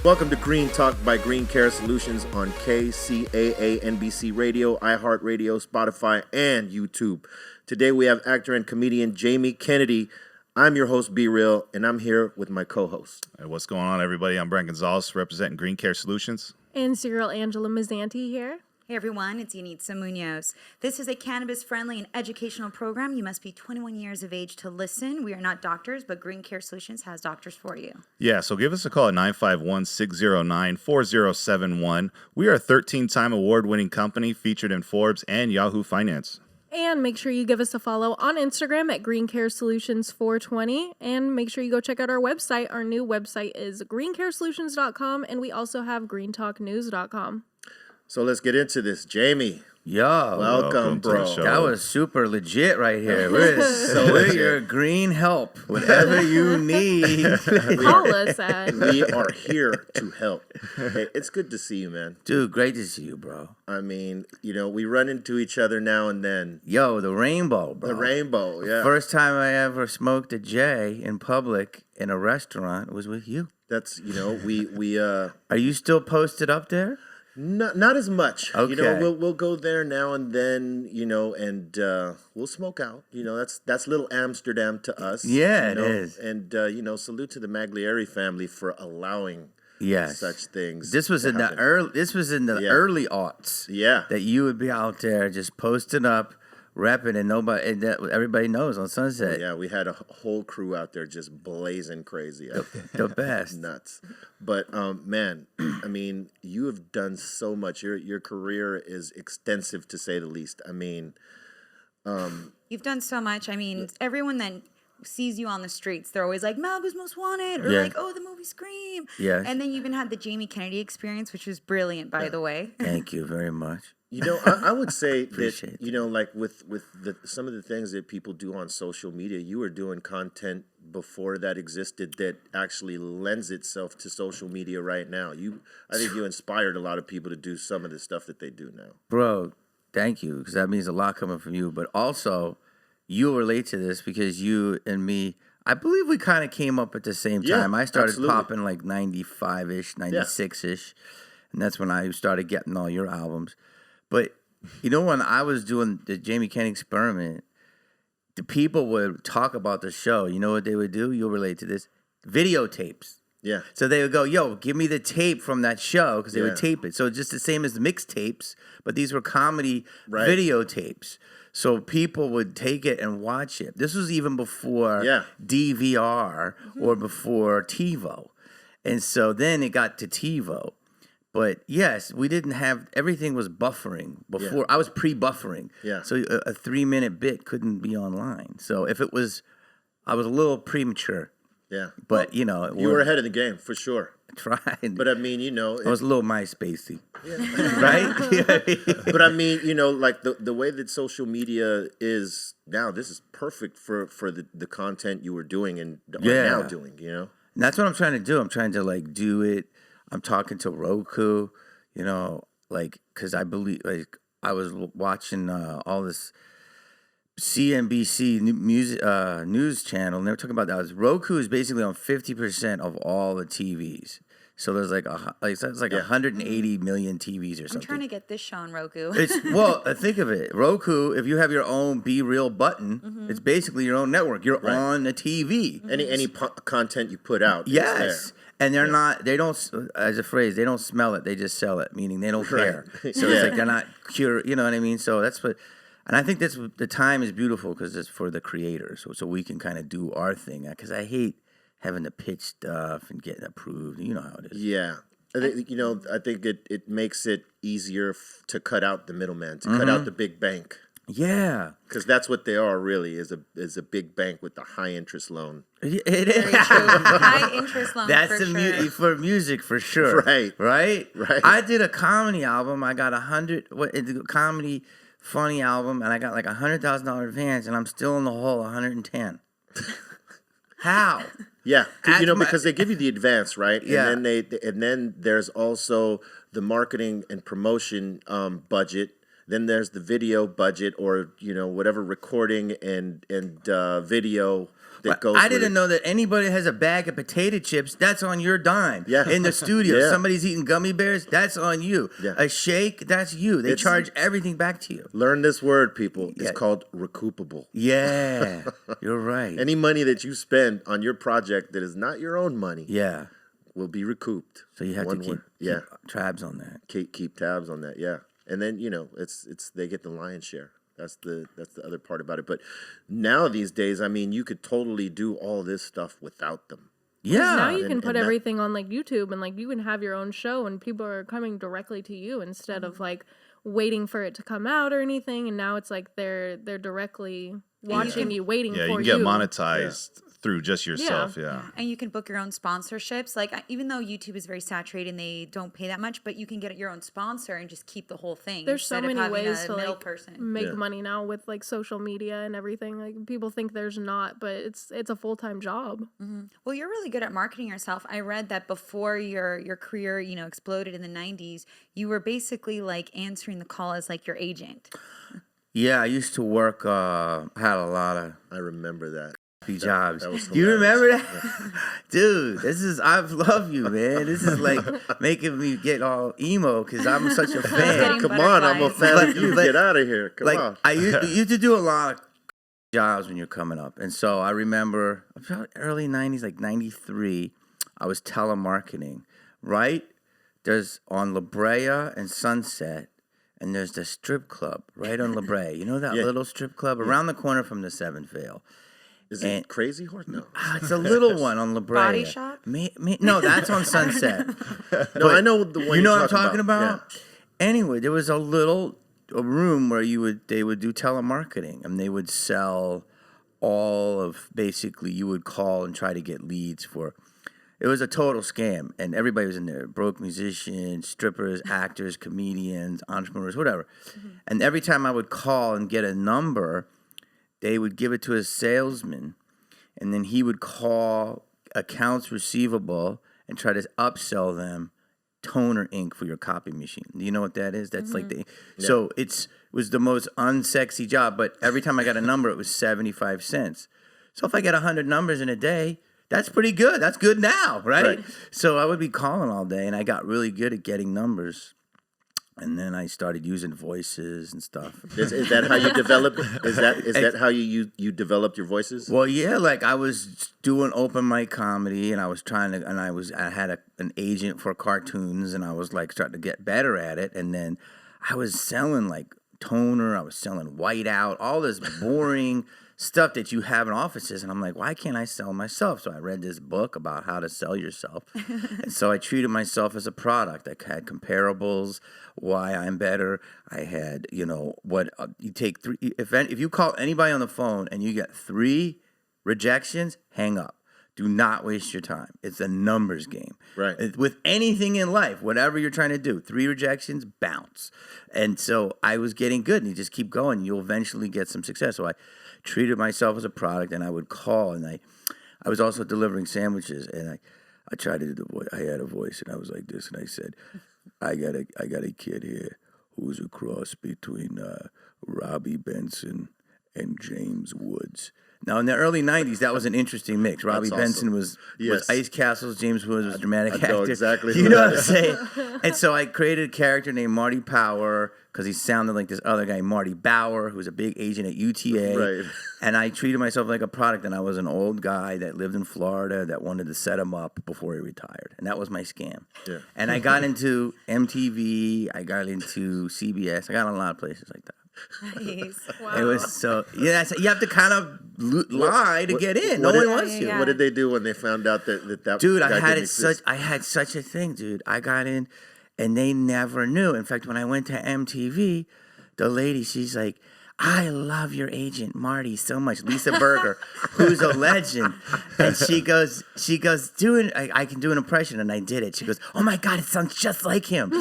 Welcome to Green Talk by Green Care Solutions on KCAA NBC Radio, iHeartRadio, Spotify, and YouTube. Today we have actor and comedian Jamie Kennedy. I'm your host, B-Real, and I'm here with my co-host. Hey, what's going on, everybody? I'm Brent Gonzalez, representing Green Care Solutions. And Serial Angela Mazzanti here. Hey everyone, it's Yanitza Munoz. This is a cannabis-friendly and educational program. You must be 21 years of age to listen. We are not doctors, but Green Care Solutions has doctors for you. Yeah, so give us a call at 951-609-4071. We are a 13-time award-winning company featured in Forbes and Yahoo Finance. And make sure you give us a follow on Instagram at Green Care Solutions 420. And make sure you go check out our website. Our new website is greencaresolutions.com, and we also have greentalknews.com. So let's get into this. Jamie. Yo. Welcome, bro. That was super legit right here. We're your green help. Whatever you need. Call us at. We are here to help. Hey, it's good to see you, man. Dude, great to see you, bro. I mean, you know, we run into each other now and then. Yo, the rainbow, bro. The rainbow, yeah. First time I ever smoked a J in public in a restaurant was with you. That's, you know, we Are you still posted up there? Not as much. Okay. You know, we'll go there now and then, you know, and we'll smoke out. You know, that's little Amsterdam to us. Yeah, you know? it is. And you know, salute to the Maglieri family for allowing such things. This was in the early aughts. Yeah. That you would be out there just posting up, repping, and everybody knows on Sunset. Yeah, we had a whole crew out there just blazing crazy. The best. Nuts. But man, I mean, you have done so much. Your career is extensive, to say the least. I mean, You've done so much. I mean, everyone that sees you on the streets, they're always like, Malibu's Most Wanted, or like, oh, the movie Scream. Yeah. And then you even had the Jamie Kennedy experience, which was brilliant, by the way. Thank you very much. you know, I would say that, Appreciate you know, like with some of the things that people do on social media, you were doing content before that existed that actually lends itself to social media right now. I think you inspired a lot of people to do some of the stuff that they do now. Bro, thank you, because that means a lot coming from you. But also, you relate to this because you and me, I believe we kind of came up at the same time. I started popping like 95-ish, 96-ish, and that's when I started getting all your albums. But, you know, when I was doing the Jamie Kennedy experiment, the people would talk about the show. You know what they would do? You'll relate to this. Videotapes. Yeah. So they would go, yo, give me the tape from that show, because they would tape it. So just the same as the mixtapes, but these were comedy videotapes. So people would take it and watch it. This was even before DVR or before TiVo. And so then it got to TiVo. But yes, we didn't have, everything was buffering before. Yeah. I was pre-buffering. Yeah. So a 3-minute bit couldn't be online. So if it was, I was a little premature. Yeah. But, well, you know. You were ahead of the game, for sure. I tried. But I mean, you know. I was a little MySpacey. Yeah. Right? But I mean, you know, like the way that social media is now, this is perfect for the content you were doing and are now doing, you know? And that's what I'm trying to do. I'm trying to, like, do it. I'm talking to Roku, you know, like, because I believe, like, I was watching all this CNBC news channel, and they were talking about that. Roku is basically on 50% of all the TVs. So there's like 180 million TVs or something. I'm trying to get this show on Roku. Think of it. Roku, if you have your own B-Real button, it's basically your own network. You're on the TV. Any content you put out. Yes. And they don't, as a phrase, they don't smell it, they just sell it, meaning they don't care. So it's like they're not you know what I mean? So that's what, and I think that's, the time is beautiful because it's for the creators, so we can kind of do our thing. Because I hate having to pitch stuff and getting approved. You know how it is. Yeah. I think it makes it easier to cut out the middleman, to cut out the big bank. Yeah, because that's what they are really, is a big bank with a high interest loan. It is high interest loan. That's for music for sure. Right. I did a comedy album. I got a comedy funny album, and I got like $100,000 advance, and I'm still in the hole 110. How? Yeah, because they give you the advance, right? Yeah, and then there's also the marketing and promotion budget Then there's the video budget, or whatever recording and video that goes. I didn't know that anybody has a bag of potato chips. That's on your dime. Yeah. In the studio, Yeah. somebody's eating gummy bears. That's on you. Yeah. A shake. That's you. They charge everything back to you. Learn this word, people. It's called recoupable. Yeah, you're right. Any money that you spend on your project that is not your own money, Yeah. will be recouped. So you have to keep tabs on that. Keep tabs on that. Yeah, and then it's they get the lion's share. That's the other part about it. But now these days, I mean, you could totally do all this stuff without them. Yeah. Now you can put and everything on like YouTube, and like you can have your own show, and people are coming directly to you instead of like waiting for it to come out or anything. And now it's like they're directly watching you, waiting Yeah, for you can get monetized through just yourself. Yeah. And you can book your own sponsorships. Like, even though YouTube is very saturated and they don't pay that much, but you can get your own sponsor and just keep the whole thing. There's so many ways to like person. make money now with like social media and everything. Like people think there's not, but it's a full-time job. Mm-hmm. Well, you're really good at marketing yourself. I read that before your career, exploded in the 90s, you were basically like answering the call as like your agent. Yeah, I used to work. Had a lot of I remember that. jobs. That was You remember that? Yeah. Dude, I love you, man. This is like making me get all emo because I'm such a fan. Come on, I'm a fan of you. Get out of here. Come on. I used to do a lot of jobs when you're coming up. And so I remember early 90s, like 93, I was telemarketing, right? There's on La Brea and Sunset, and there's the strip club right on La Brea. You know that little strip club around the corner from the Seventh Veil? Is it Crazy Horse? No. It's a little one on La Brea. Body Shop? No, that's on Sunset. No, I know the one You know you're what I'm talking about? Yeah. Anyway, there was a room where they would do telemarketing, and they would sell all of, basically, you would call and try to get leads for. It was a total scam, and everybody was in there. Broke musicians, strippers, actors, comedians, entrepreneurs, whatever. Mm-hmm. And every time I would call and get a number, they would give it to a salesman, and then he would call accounts receivable and try to upsell them toner ink for your copy machine. Do you know what that is? That's like so it was the most unsexy job, but every time I got a number, it was 75 cents. So if I get 100 numbers in a day, that's pretty good. That's good now, right? So I would be calling all day, and I got really good at getting numbers. And then I started using voices and stuff. Is that how you develop? Is that how you developed your voices? Well, yeah, like I was doing open mic comedy, and I was I had an agent for cartoons, and I was like starting to get better at it. And then I was selling like toner, I was selling whiteout, all this boring stuff that you have in offices, and I'm like, why can't I sell myself? So I read this book about how to sell yourself, and so I treated myself as a product. I had comparables, why I'm better. I had, what you take three. If you call anybody on the phone and you get 3 rejections, hang up. Do not waste your time. It's a numbers game. Right. With anything in life, whatever you're trying to do, 3 rejections, bounce. And so I was getting good, and you just keep going. You'll eventually get some success. So I treated myself as a product, and I would call, and I was also delivering sandwiches, and I tried to do the voice. I had a voice, and I was like this, and I said, I got a kid here who's a cross between Robbie Benson and James Woods. Now, in the early 90s, that was an interesting mix. Robbie Benson was Ice Castles, James Woods was a dramatic actor. know exactly You know what I'm saying? And so I created a character named Marty Power because he sounded like this other guy, Marty Bauer, who was a big agent at UTA. Right. And I treated myself like a product, and I was an old guy that lived in Florida that wanted to set him up before he retired. And that was my scam. Yeah. And I got into MTV, I got into CBS, I got in a lot of places like that. Nice. Wow. It was so you have to kind of lie to get in. No one wants you. What did they do when they found out that dude? guy I had such a thing, dude. I got in, and they never knew. In fact, when I went to MTV, the lady, she's like, I love your agent, Marty, so much. Lisa Berger, who's a legend. And she goes, I can do an impression. And I did it. She goes, oh my God, it sounds just like him.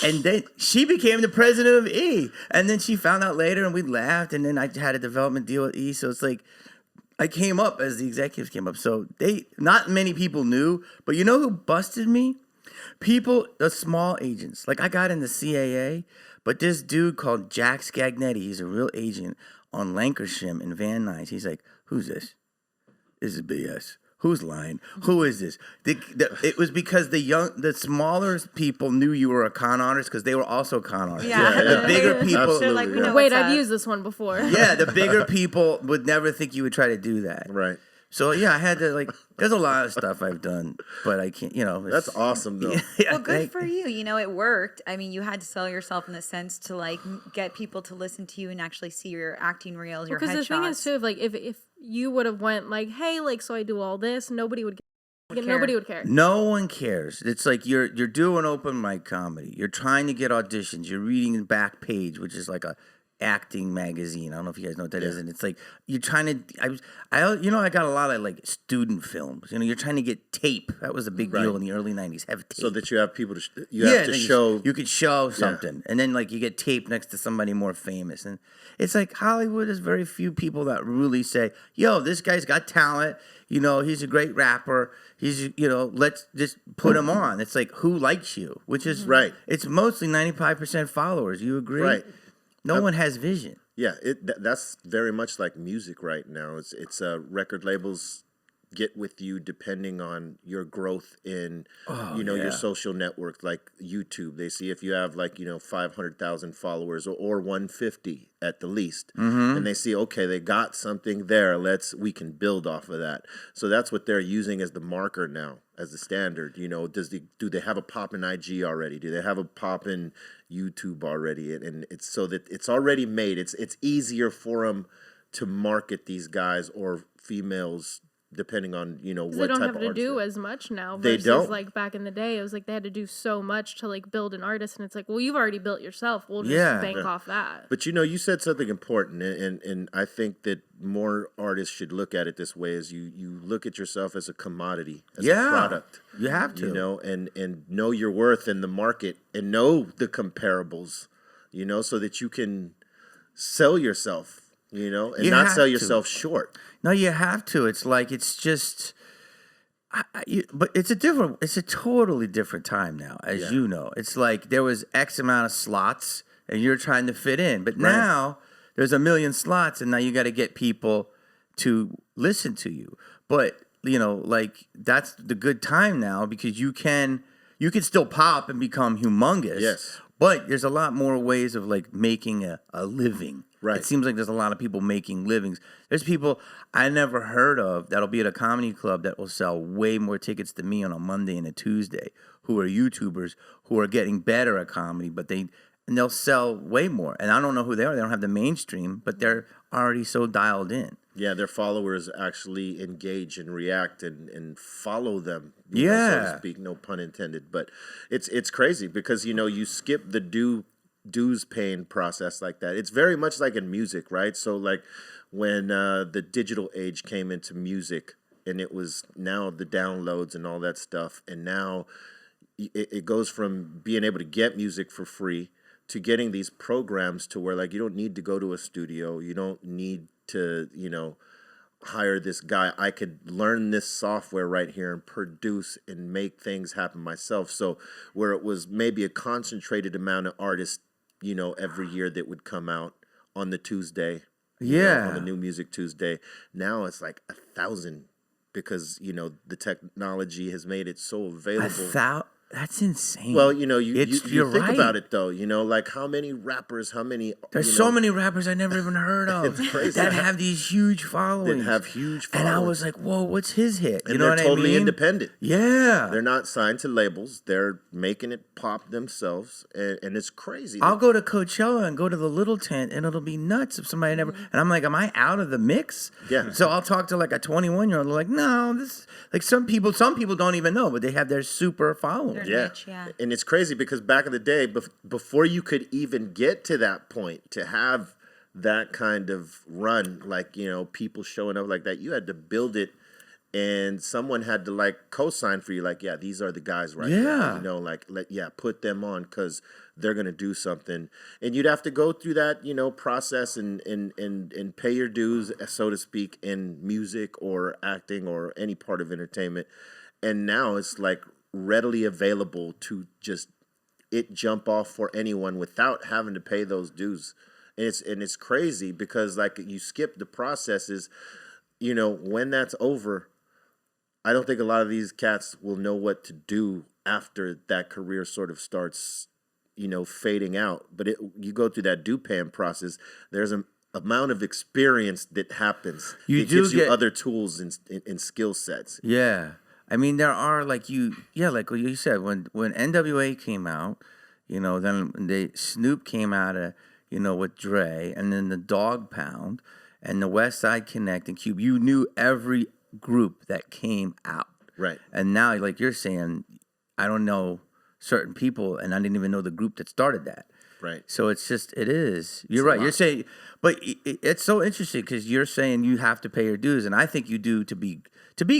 And then she became the president of E! And then she found out later, and we laughed. And then I had a development deal with E! So it's like, I came up as the executives came up. So not many people knew. But you know who busted me? People, the small agents. Like I got in the CAA, But this dude called Jack Scagnetti, he's a real agent on Lancashire and Van Nuys. He's like, who's this? This is BS. Who's lying? Who is this? It was because the smaller people knew you were a con artist because they were also con artists. Yeah. The bigger people. They're like, we know Wait, what's I've up. used this one before. Yeah, the bigger people would never think you would try to do that. Right. So yeah, I had to like. There's a lot of stuff I've done, but I can't. That's awesome though. Yeah, Well, good for you. You know, it worked. I mean, you had to sell yourself in the sense to like get people to listen to you and actually see your acting reels, your Because headshots. the thing is too, if you would have went like, hey, like so I do all this, nobody would care. No one cares. It's like you're doing open mic comedy. You're trying to get auditions. You're reading the back page, which is like a acting magazine. I don't know if you guys know what that is. And it's like you're trying to. I got a lot of like student films. You're trying to get tape. That was a big deal in the early '90s. Have tape So that you have people to have to show. You could show something, and then like you get tape next to somebody more famous, and it's like Hollywood. There's very few people that really say, "Yo, this guy's got talent. He's a great rapper. Let's just put him on." It's like, who likes you? Which is right. It's mostly 95% followers. You agree? Right. No one has vision. Yeah, that's very much like music right now. It's record labels get with you depending on your growth in your social network, like YouTube. They see if you have 500,000 followers or 150 at the least, and they see, okay, they got something there. We can build off of that. So that's what they're using as the marker now, as the standard. Do they have a pop in IG already? Do they have a pop in YouTube already? And it's so that it's already made. It's easier for them to market these guys or females, depending on what They don't type have of to artist do they're. as much now They versus don't. like back in the day. It was like they had to do so much to like build an artist, and it's like, well, you've already built yourself. We'll just bank off that. But you said something important, and I think that more artists should look at it this way: as you look at yourself as a commodity, as a product. You have to, and know your worth in the market, and know the comparables, so that you can sell yourself, and You not have sell to. yourself short. No, you have to. It's like it's just. But it's a totally different time now, as you know. It's like there was X amount of slots, and you're trying to fit in. But now there's a million slots, and now you got to get people to listen to you. But that's the good time now because you can still pop and become humongous. Yes. But there's a lot more ways of like making a living. Right. It seems like there's a lot of people making livings. There's people I never heard of that'll be at a comedy club that will sell way more tickets than me on a Monday and a Tuesday, who are YouTubers who are getting better at comedy, but they'll sell way more. And I don't know who they are. They don't have the mainstream, but they're already so dialed in. Yeah, their followers actually engage and react and follow them. So to speak, no pun intended. But it's crazy because you skip the dues paying process like that. It's very much like in music, right? So like when the digital age came into music, and it was now the downloads and all that stuff, and now it goes from being able to get music for free to getting these programs to where like you don't need to go to a studio, you don't need to hire this guy. I could learn this software right here and produce and make things happen myself. So where it was maybe a concentrated amount of artists every year that would come out on the Tuesday, on the New Music Tuesday, now it's like 1,000 because the technology has made it so available. That's insane. Well, you you're think right. about it though. Like how many rappers, There's so many rappers I never even heard of that have these huge followings. And I was like, whoa, what's his hit? And they're totally independent. Yeah. They're not signed to labels. They're making it pop themselves, and it's crazy. I'll go to Coachella and go to the little tent, and it'll be nuts if somebody never. And I'm like, am I out of the mix? Yeah. So I'll talk to like a 21-year-old. They're like, no, this like some people don't even know, but they have their super following. Niche, And it's crazy because back in the day, before you could even get to that point, to have that kind of run, like, people showing up like that, you had to build it, and someone had to like co-sign for you, like, yeah, these are the guys right here. Put them on because they're going to do something. And you'd have to go through that, process and pay your dues, so to speak, in music or acting or any part of entertainment. And now it's like readily available to just it jump off for anyone without having to pay those dues. And it's crazy because like you skip the processes, you know, when that's over, I don't think a lot of these cats will know what to do after that career sort of starts, you know, fading out. But you go through that DuPan process, there's an amount of experience that happens. It gives you other tools and skill sets. Yeah. I mean, there are like like what you said, when NWA came out, you know, then Snoop came out of, you know, with Dre, and then the Dog Pound and the West Side Connect and Cube. You knew every group that came out. Right. And now, like you're saying, I don't know certain people, and I didn't even know the group that started that. Right. So it is. You're right. You're saying, but it's so interesting because you're saying you have to pay your dues, and I think you do to be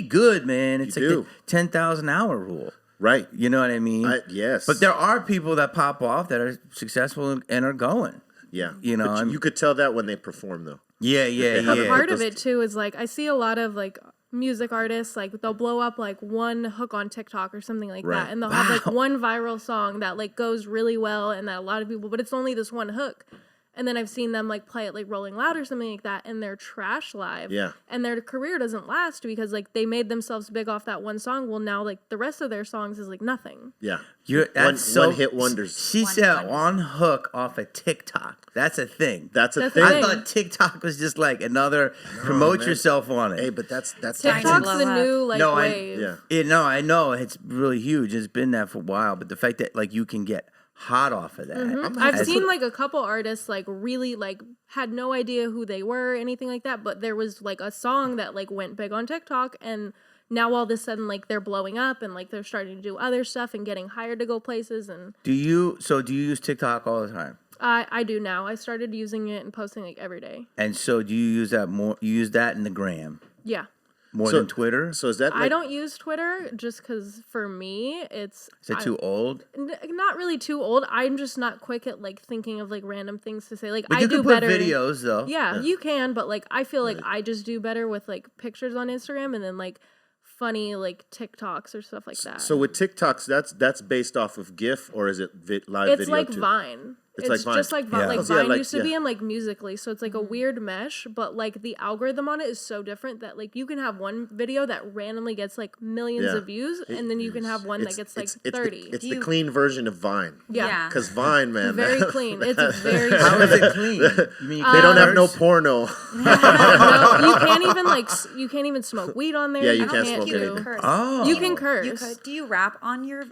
good, man. It's like the 10,000 hour rule. Right. You know what I mean? Yes. But there are people that pop off that are successful and are going. Yeah. You know, but you could tell that when they perform, though. Yeah. A part of it too is like I see a lot of like music artists, like they'll blow up like one hook on TikTok or something like that, and they'll have like one viral song that like goes really well and that a lot of people, but it's only this one hook. And then I've seen them like play it like Rolling Loud or something like that, and they're trash live. Yeah. And their career doesn't last because like they made themselves big off that one song. Well, now like the rest of their songs is like nothing. Yeah. One hit wonders. She said one hook off of TikTok. That's a thing. That's a thing. I thought TikTok was just like another promote yourself on it. Hey, but that's TikTok's the new like wave. I know it's really huge. It's been that for a while, but the fact that like you can get hot off of that. Mm-hmm. I've seen like a couple artists like really like had no idea who they were or anything like that, but there was like a song that like went big on TikTok, and now all of a sudden like they're blowing up and like they're starting to do other stuff and getting hired to go places. And do you use TikTok all the time? I do now. I started using it and posting like every day. And so do you use that more? You use that in the gram? Yeah. More than Twitter? So is that I don't use Twitter just because for me Is it too old? Not really too old. I'm just not quick at like thinking of like random things to say. Like but I you do can better. Put videos though. Yeah, you can, but like I feel like I just do better with like pictures on Instagram and then like funny like TikToks or stuff like that. So with TikToks, that's based off of GIF, or is it live video? It's like too? Vine. It's like Vine. Just like Vine. Yeah. Like Yeah, Vine like- used to yeah. be in like Musically, so it's like a weird mesh, but like the algorithm on it is so different that like you can have one video that randomly gets like millions Yeah. of views, and then you can have one that gets like 30. It's the clean version of Vine. Yeah. Because Vine, man, Very clean. It's very How clean. is it clean? You mean you they don't have no curse? porno. No, you can't even like you can't even smoke weed on there. Yeah, you I don't can't think smoke you anything. could curse. Oh. You can curse. You could. Do you rap on your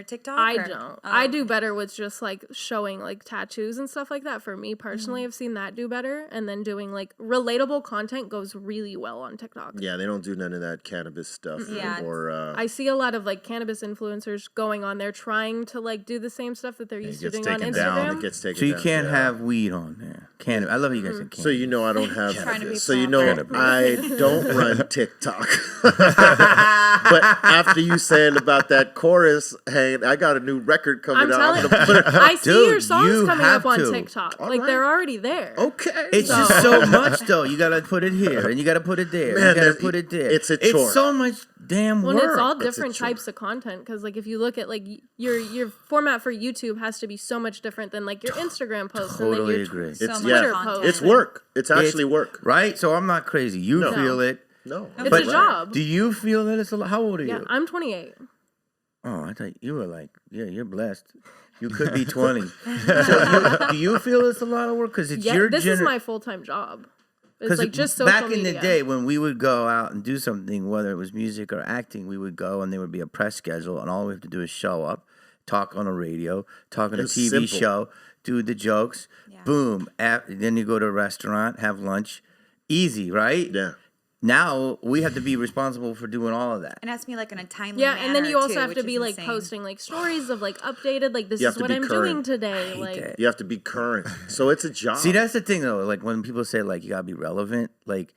TikTok? I or- don't. Oh. I do better with just like showing like tattoos and stuff like that. For me personally, I've seen that do better, and then doing like relatable content goes really well on TikTok. Yeah, they don't do none of that cannabis stuff. Yeah. Or I see a lot of like cannabis influencers going on there trying to like do the same stuff that they're used to gets doing on taken Instagram. down. it gets taken So you down. can't have weed on there. Cannabis. I love how you guys said cannabis. So you know I don't have. Trying to be So you know proper. I don't run TikTok. But after you said about that chorus, hey, I got a new record coming I'm out. telling I'm gonna put it. I see Dude, your songs you coming have up on to. TikTok. All Like right. they're already there. Okay. It's just so much though. You gotta put it here, and you gotta put it there. Man, you gotta there's- put it there. it's a chore. It's so much damn Well, work. and it's all a different chore. types of content because, like, if you look at like your format for YouTube has to be so much different than like your Instagram posts and then Totally your agree. So It's much yeah. Twitter content. posts. It's work. It's actually It's- work. right. So I'm not crazy. You No. feel it. No. It's But a job. Do you feel that it's a lot? How old are Yeah, you? I'm 28. Oh, I thought you were like, yeah, you're blessed. You could be 20. So do you feel it's a lot of work? Because it's Yeah, your this is my full-time job. It's like just social back in media. the day when we would go out and do something, whether it was music or acting, we would go and there would be a press schedule, and all we have to do is show up, talk on a radio, talk on a It's TV simple. show, do the jokes, boom. Then you go to a restaurant, have lunch. Easy, right? Yeah. Now we have to be responsible for doing all of that. And it has to be like in a timely Yeah, manner, and then you also too, have which to is be like insane. posting like stories of like updated, like this You is have to what be I'm current. doing today. hate Like that. You have to be current. So it's a job. See, that's the thing though. Like when people say like you gotta be relevant, like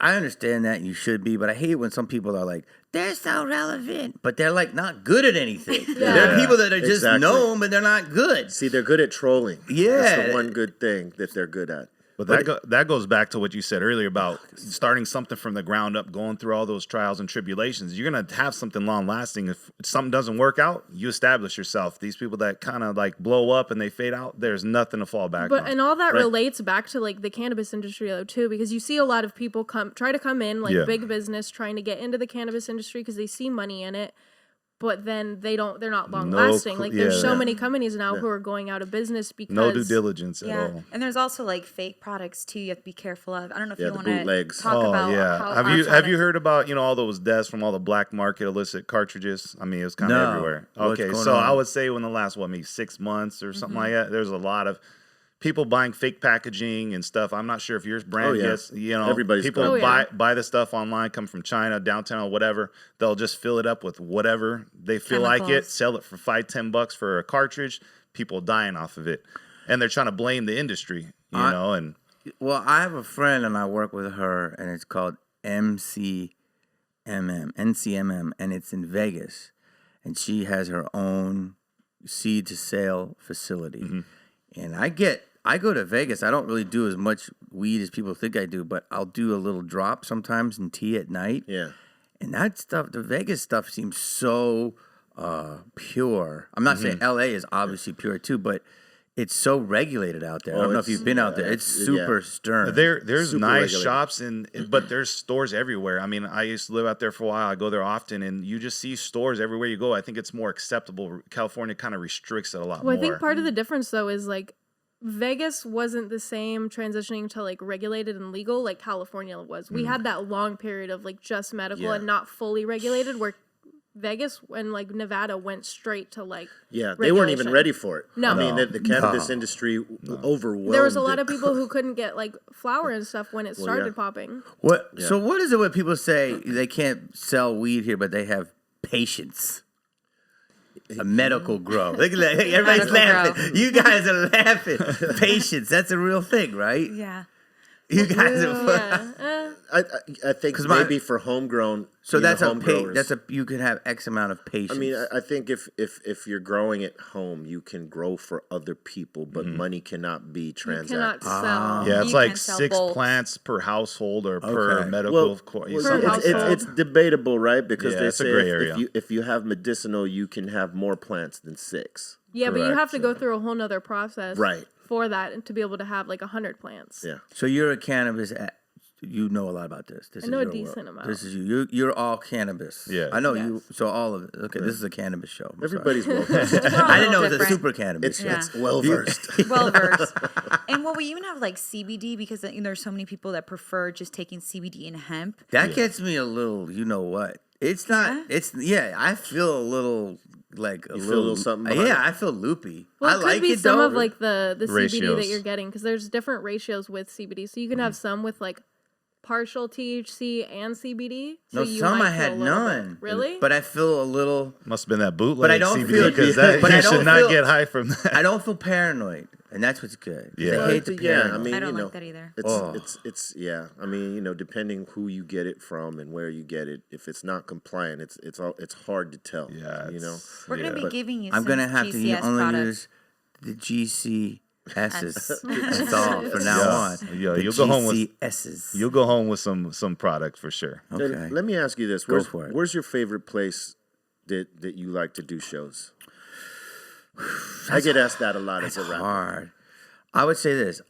I understand that and you should be, but I hate when some people are like they're so relevant, but they're like not good at anything. There are people that are just Exactly. known, but they're not good. See, they're good at trolling. Yeah. That's the one good thing that they're good at. But that goes back to what you said earlier about starting something from the ground up, going through all those trials and tribulations. You're going to have something long lasting. If something doesn't work out, you establish yourself. These people that kind of like blow up and they fade out, there's nothing to fall back on. And all that relates back to like the cannabis industry though too, because you see a lot of people try to come in like big business trying to get into the cannabis industry because they see money in it. But then they're not long lasting. Like there's so many companies now who are going out of business because no due diligence at all. And there's also like fake products too. You have to be careful of. I don't know if you want to talk about. Have you heard about all those deaths from all the black market illicit cartridges? I mean, it was kind of everywhere. Okay, so I would say in the last maybe 6 months or something like that, there's a lot of people buying fake packaging and stuff. I'm not sure if yours brand gets, everybody's people buy the stuff online, come from China, downtown, whatever. They'll just fill it up with whatever they feel like it, sell it for $5-10 for a cartridge. People dying off of it, and they're trying to blame the industry, And I have a friend and I work with her, and it's called NCMM, and it's in Vegas, and she has her own seed to sale facility, and I go to Vegas. I don't really do as much weed as people think I do, but I'll do a little drop sometimes in tea at night. Yeah. And that stuff, the Vegas stuff seems so pure. I'm not saying LA is obviously pure too, but it's so regulated out there. I don't know if you've been out there. It's super stern. There's super nice regulated shops, but there's stores everywhere. I mean, I used to live out there for a while. I go there often, and you just see stores everywhere you go. I think it's more acceptable. California kind of restricts it a lot more. I think part of the difference, though, is like Vegas wasn't the same transitioning to like regulated and legal like California was. We had that long period of like just medical and not fully regulated, where Vegas and like Nevada went straight to like they weren't even ready for it. No. I mean the cannabis industry overwhelmed. There was a lot of people who couldn't get like flour and stuff when it started popping. So what is it when people say they can't sell weed here, but they have patience? A medical grow. Look at that. Everybody's laughing. You guys are laughing. Patience. That's a real thing, right? Yeah. You guys are. I think maybe for homegrown. So that's you can have X amount of patience. I mean, I think if you're growing at home, you can grow for other people, but money cannot be transacted. You cannot sell. Yeah, it's like 6 plants per household or per medical. It's debatable, right? Because they it's a say gray area. if you have medicinal, you can have more plants than 6. Yeah, but you have to go through a whole nother process, right, for that and to be able to have like 100 plants. Yeah. So you're a cannabis. You know a lot about this. I know a decent amount. This is you. You're all cannabis. Yeah. I know you. So all of it. Okay, this is a cannabis show. Everybody's well versed. I didn't know it was a super cannabis show. It's well versed. Well versed. And we even have like CBD because there's so many people that prefer just taking CBD and hemp. That gets me a little. You know what? It's not. Yeah? It's I feel a little. Like a little something. I feel loopy. Well, I like be it some though. of like the CBD Ratios. that you're getting because there's different ratios with CBD. So you can have some with like partial THC and CBD. So some I had none. Really? But I feel a little. Must have been that bootleg But I don't CBD feel because you should not get high from that. I don't feel paranoid, and that's what's good. Yeah. I hate the paranoia. I mean, I don't like that either. It's I mean, depending who you get it from and where you get it, if it's not compliant, it's hard to tell. Yeah, We're gonna be giving you. I'm gonna have GCS to only products. use the GCS's. That's all for now on. Yeah, The you'll go home with GCS's. you'll go home with some product for sure. Okay. And let me ask you this: Go for it. Where's your favorite place that you like to do shows? I get asked that a lot as a rapper. Hard. I would say this.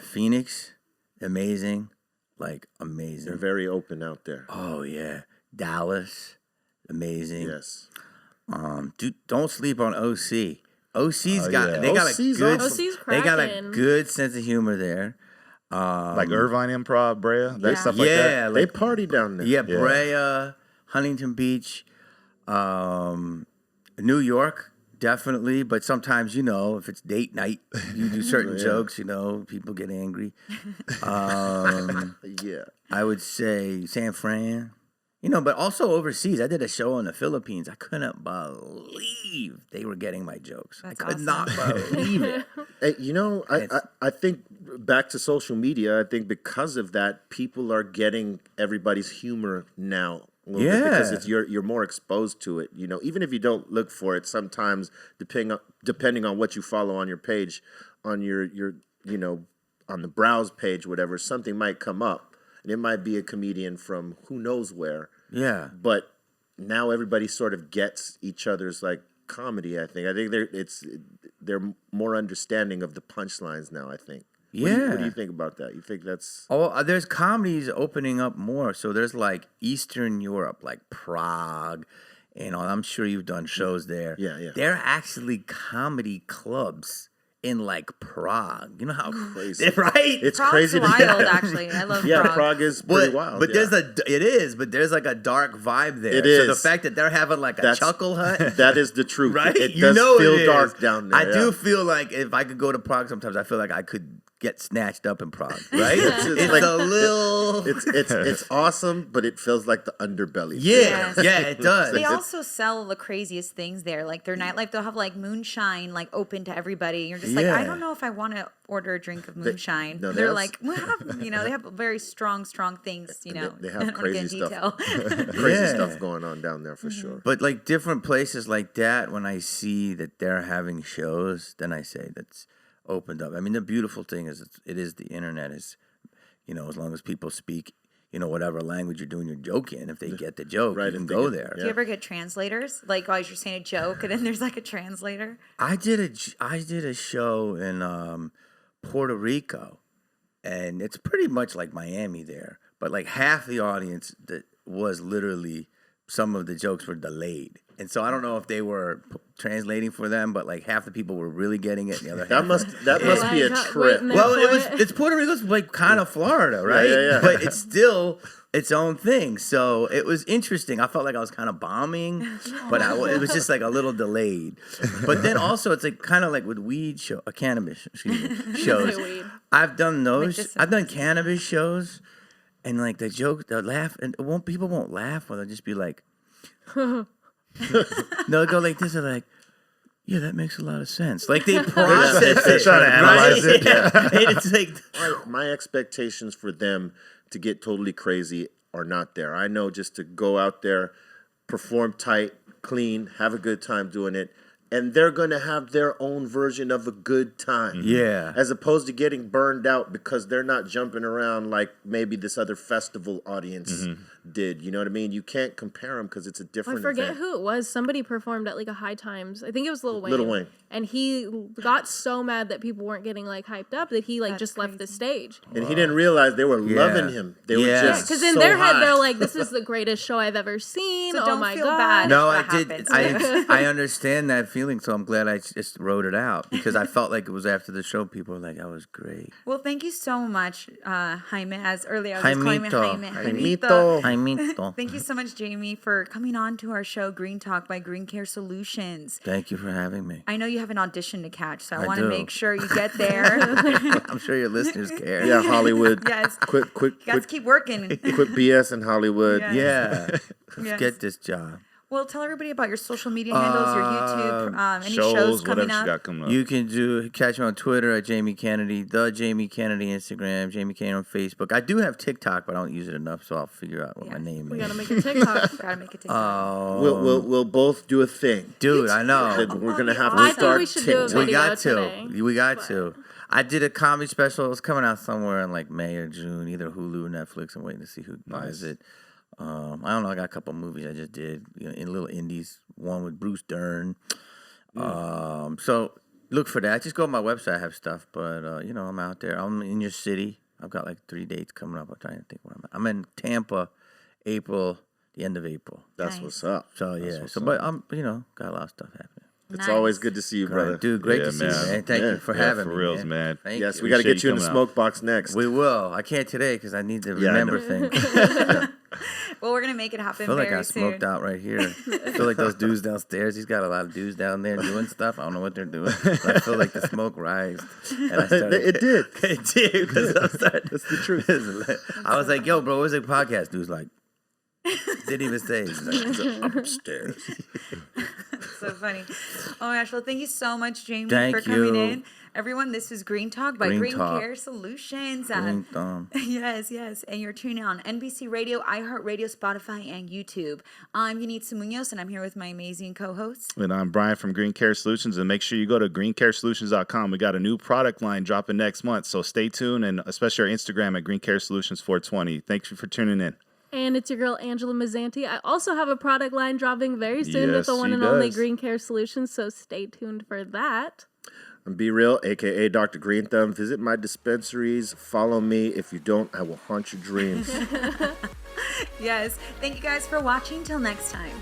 Phoenix, amazing, like amazing. They're very open out there. Oh yeah, Dallas, amazing. Yes. Dude, don't sleep on OC. OC's yeah. they got a OC's good OC's they got a cracking. good sense of humor there. Like Irvine Improv, Brea, that stuff like Yeah, that. They party down there. yeah, Brea, Huntington Beach, New York, definitely. But sometimes, if it's date night, you do certain jokes. People get angry. Yeah. I would say San Fran. But also overseas. I did a show in the Philippines. I couldn't believe they were getting my jokes. That's I could awesome. not believe it. Hey, I think back to social media, I think because of that, people are getting everybody's humor now a little bit because you're more exposed to it. You know, even if you don't look for it, sometimes depending on what you follow on your page, on your on the browse page, whatever, something might come up, and it might be a comedian from who knows where. Yeah. But now everybody sort of gets each other's like comedy. I think they're more understanding of the punchlines now. I think. What do you think about that? You think that's... Oh, there's comedies opening up more. So there's like Eastern Europe, like Prague, and I'm sure you've done shows there. Yeah. They're actually comedy clubs in like Prague. You know how crazy, right? It's Prague's crazy. wild, actually. I love Prague. Prague is pretty wild. But there's like a dark vibe there. It is. So the fact that they're having like a chuckle hut. That is the truth. Right? It does feel dark down there. I do feel like if I could go to Prague sometimes, I feel like I could get snatched up in Prague, right? It's like, a little... It's awesome, but it feels like the underbelly. Yeah, it does. They also sell the craziest things there. Like their nightlife, they'll have like moonshine like open to everybody. You're just like, I don't know if I want to order a drink of moonshine. They're like, we have, they have very strong things, They have crazy stuff. Crazy stuff going on down there for sure. But like different places like that, when I see that they're having shows, then I say that's opened up. I mean, the beautiful thing is the internet is, as long as people speak, whatever language you're doing your joke in, if they get the joke, you can go there. Do you ever get translators? Like, as you're saying a joke, and then there's like a translator? I did a show in Puerto Rico, and it's pretty much like Miami there, but like half the audience that was literally, some of the jokes were delayed. And so I don't know if they were translating for them, but like half the people were really getting it, and the other half that must be a trip. Well, it's Puerto Rico's like kind of Florida, right? Yeah. But it's still its own thing. So it was interesting. I felt like I was kind of bombing, but it was just like a little delayed. But then also it's like kind of like with cannabis shows. I've done those. I've done cannabis shows, and like the joke, they'll laugh, and people won't laugh, or they'll just be like. They'll go like this. They're like, yeah, that makes a lot of sense. Like they process it. They're trying to analyze it. Yeah. And it's like my expectations for them to get totally crazy are not there. I know just to go out there, perform tight, clean, have a good time doing it. And they're going to have their own version of a good time. Yeah. As opposed to getting burned out because they're not jumping around like maybe this other festival audience did. You know what I mean? You can't compare them because it's a different I forget event. who it was. Somebody performed at like a High Times. I think it was Lil Wayne. Lil Wayne. And he got so mad that people weren't getting like hyped up that he like just left the stage. And he didn't realize they were loving him. They were just because in so their head high. they're like, "This is the greatest show I've ever seen." So oh don't my feel god! bad. no, What I did. happens? I understand that feeling, so I'm glad I just wrote it out because I felt like it was after the show. People were like, "That was great." Well, thank you so much, Jaime. As earlier, I was calling him Jaimito. Jaimito. Thank you so much, Jamie, for coming on to our show, Green Talk by Green Care Solutions. Thank you for having me. I know you have an audition to catch, so I want do. to make sure you get there. I'm sure your listeners care. Yeah, Hollywood. Yes. Quick, You guys keep working. quit BS in Hollywood. Yes. Yeah. Yes. Get this job. Well, tell everybody about your social media handles, your YouTube, any shows, shows whatever coming you up. got coming up. You can catch me on Twitter at Jamie Kennedy, the Jamie Kennedy Instagram, Jamie Kennedy on Facebook. I do have TikTok, but I don't use it enough, so I'll figure out what my name We is. gotta make a TikTok. Gotta make a TikTok. We'll both do a thing. Dude, I know. We're gonna have to I think start we should do a TikTok. We video got to. today. We got to. I did a comedy special. It's coming out somewhere in like May or June, either Hulu or Netflix. I'm waiting to see who buys it. I don't know. I got a couple movies I just did, in little indies. One with Bruce Dern. So look for that. Just go to my website. I have stuff, but I'm out there. I'm in your city. I've got like 3 dates coming up. I'm trying to think where I'm at. I'm in Tampa, the end of April. That's what's up. So yeah. But I'm got a lot of stuff happening. It's always good to see you, brother. Dude, great Yeah, to see you, man. man. Thank you for having for me. reals, man. Thank Yes, you. we got to get Appreciate you in you the coming smoke box next. We will. I can't today because I need to Yeah, I remember know. things. Well, we're gonna make it I happen feel like very I soon. smoked out right here. I feel like those dudes downstairs. He's got a lot of dudes down there doing stuff. I don't know what they're doing. But I feel like the smoke rised. And I started, It did. It did. Because That's the truth. I was like, yo, bro, where's the podcast? Dude's like, Didn't even say. He's like, upstairs. So funny. Oh my gosh. Well, thank you so much, Jamie, Thank for coming you. in. Everyone, this is Green Talk by Green Care Solutions. Green Thumb. Yes. And you're tuning on NBC Radio, iHeartRadio, Spotify, and YouTube. I'm Yanitza Munoz, and I'm here with my amazing co-hosts. And I'm Brian from Green Care Solutions. And make sure you go to greencaresolutions.com. We got a new product line dropping next month. So stay tuned, and especially our Instagram at Green Care Solutions 420. Thank you for tuning in. And it's your girl, Angela Mazzanti. I also have a product line dropping very soon with Yes, the one she and only does. Green Care Solutions, so stay tuned for that. I'm B-Real, a.k.a. Dr. Green Thumb. Visit my dispensaries. Follow me. If you don't, I will haunt your dreams. Yes. Thank you guys for watching. Till next time.